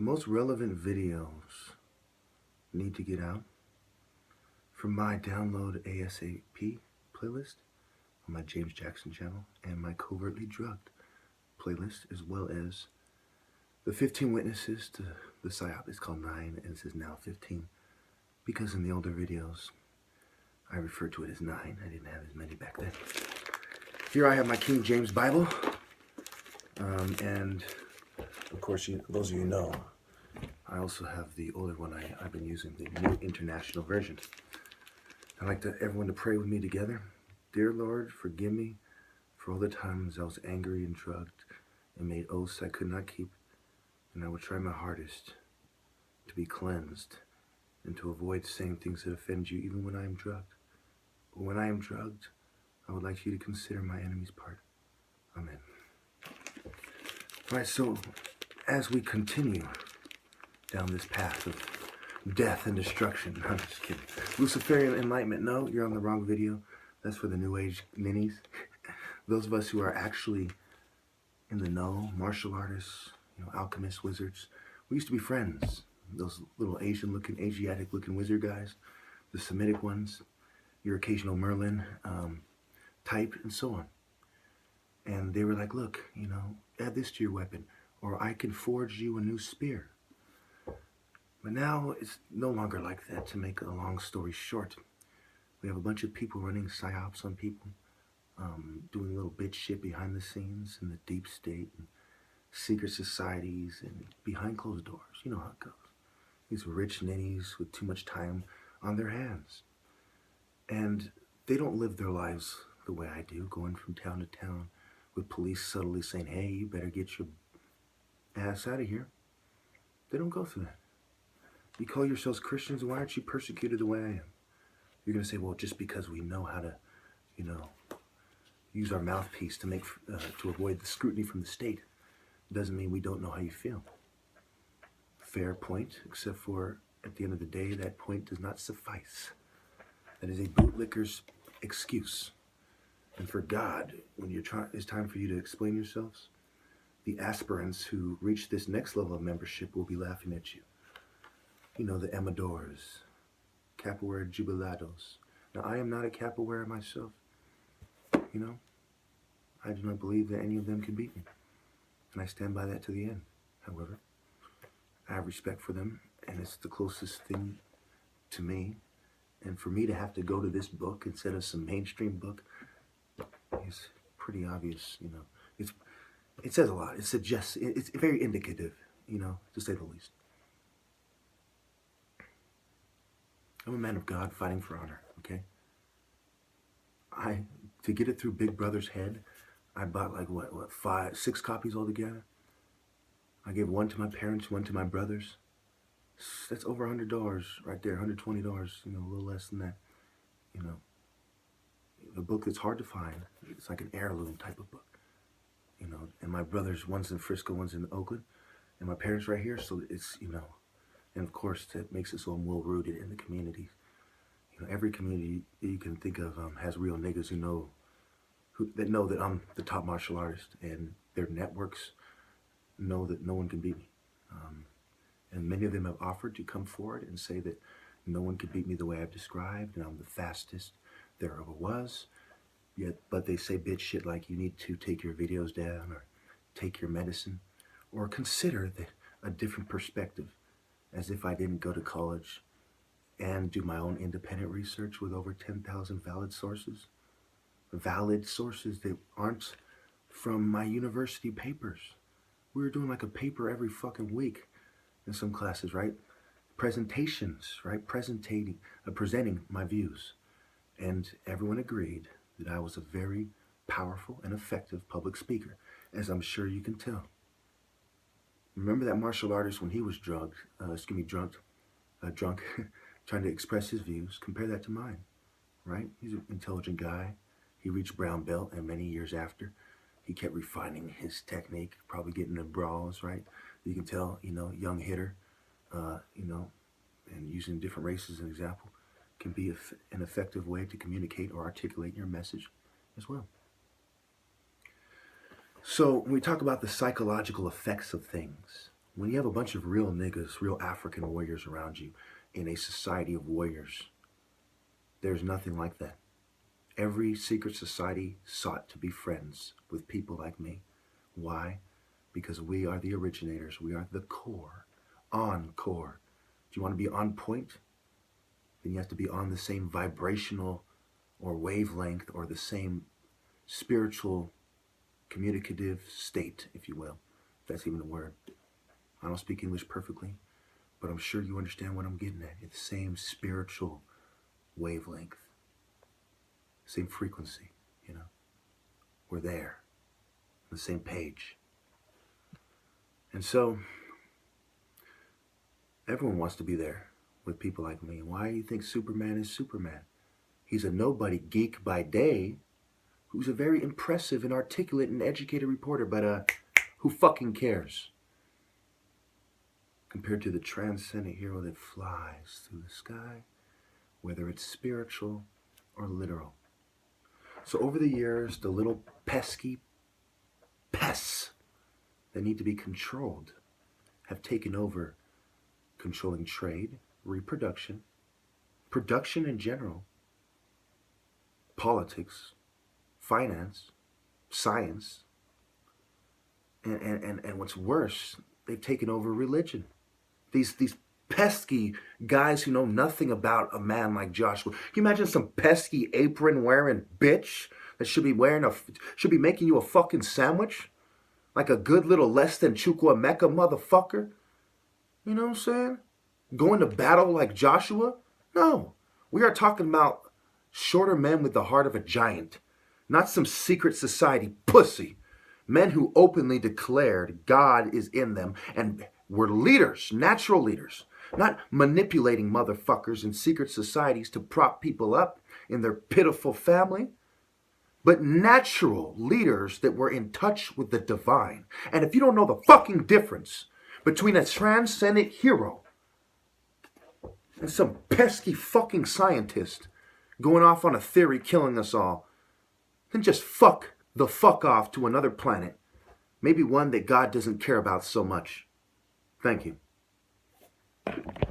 most relevant videos need to get out from my download ASAP playlist on my James Jackson channel and my Covertly Drugged playlist, as well as the 15 witnesses to the PSYOP. It's called 9 and it says now 15 because in the older videos I referred to it as 9. I didn't have as many back then. Here I have my King James Bible, and of course those of you know I also have the older one I've been using, the New International Version. I'd like everyone to pray with me together. Dear Lord, forgive me for all the times I was angry and drugged and made oaths I could not keep, and I will try my hardest to be cleansed and to avoid saying things that offend you even when I am drugged. But when I am drugged, I would like you to consider my enemy's part. Amen. All right, so as we continue down this path of death and destruction, I'm just kidding. Luciferian enlightenment, no, you're on the wrong video. That's for the New Age ninnies. Those of us who are actually in the know, martial artists, alchemists, wizards, we used to be friends. Those little Asiatic-looking wizard guys, the Semitic ones, your occasional Merlin type, and so on. And they were like, look, add this to your weapon, or I can forge you a new spear. But now it's no longer like that. To make a long story short, we have a bunch of people running psyops on people, doing little bitch shit behind the scenes in the deep state and secret societies and behind closed doors. You know how it goes. These rich ninnies with too much time on their hands. And they don't live their lives the way I do, going from town to town with police subtly saying, hey, you better get your ass out of here. They don't go through that. You call yourselves Christians, why aren't you persecuted the way I am? You're going to say, well, just because we know how to, use our mouthpiece to to avoid the scrutiny from the state, doesn't mean we don't know how you feel. Fair point, except for at the end of the day, that point does not suffice. That is a bootlicker's excuse. And for God, when it's time for you to explain yourselves, the aspirants who reach this next level of membership will be laughing at you. The Amadors, capoeira jubilados. Now, I am not a capoeira myself. I do not believe that any of them can beat me. And I stand by that to the end. However, I have respect for them, and it's the closest thing to me. And for me to have to go to this book instead of some mainstream book is pretty obvious, It says a lot. It suggests, it's very indicative, to say the least. I'm a man of God fighting for honor, okay? To get it through Big Brother's head, I bought like, 6 copies altogether? I gave one to my parents, one to my brothers. That's over $100 right there, $120, a little less than that. The book that's hard to find, it's like an heirloom type of book. And my brothers, one's in Frisco, one's in Oakland, and my parents right here, so it's, and of course that makes it so I'm well rooted in the community. Every community you can think of has real niggas who know that I'm the top martial artist, and their networks know that no one can beat me. And many of them have offered to come forward and say that no one can beat me the way I've described, and I'm the fastest there ever was. But they say bitch shit like you need to take your videos down or take your medicine or consider a different perspective, as if I didn't go to college and do my own independent research with over 10,000 valid sources that aren't from my university papers. We were doing like a paper every fucking week in some classes, right? Presentations, right? Presenting my views. And everyone agreed that I was a very powerful and effective public speaker, as I'm sure you can tell. Remember that martial artist when he was drunk, trying to express his views? Compare that to mine, right? He's an intelligent guy. He reached brown belt, and many years after, he kept refining his technique, probably getting in brawls, right? You can tell, young hitter, and using different races as an example can be an effective way to communicate or articulate your message as well. So when we talk about the psychological effects of things, When you have a bunch of real niggas, real African warriors around you in a society of warriors, there's nothing like that. Every secret society sought to be friends with people like me. Why? Because we are the originators. We are the core. On core. Do you want to be on point? Then you have to be on the same vibrational or wavelength or the same spiritual communicative state, if you will. If that's even a word. I don't speak English perfectly, but I'm sure you understand what I'm getting at. It's the same spiritual wavelength. Same frequency, you know. We're there. On the same page. And so, everyone wants to be there with people like me. Why do you think Superman is Superman? He's a nobody geek by day who's a very impressive and articulate and educated reporter, but who fucking cares? Compared to the transcendent hero that flies through the sky, whether it's spiritual or literal. So over the years, the little pesky pests that need to be controlled have taken over controlling trade, reproduction, production in general, politics, finance, science, and what's worse, they've taken over religion. These pesky guys who know nothing about a man like Joshua. Can you imagine some pesky apron wearing bitch that should be making you a fucking sandwich? Like a good little less than Chukwuemeka motherfucker? You know what I'm saying? Going to battle like Joshua? No. We are talking about shorter men with the heart of a giant. Not some secret society pussy. Men who openly declared God is in them and were leaders, natural leaders. Not manipulating motherfuckers in secret societies to prop people up in their pitiful family. But natural leaders that were in touch with the divine. And if you don't know the fucking difference between a transcendent hero and some pesky fucking scientist going off on a theory killing us all, then just fuck the fuck off to another planet. Maybe one that God doesn't care about so much. Thank you.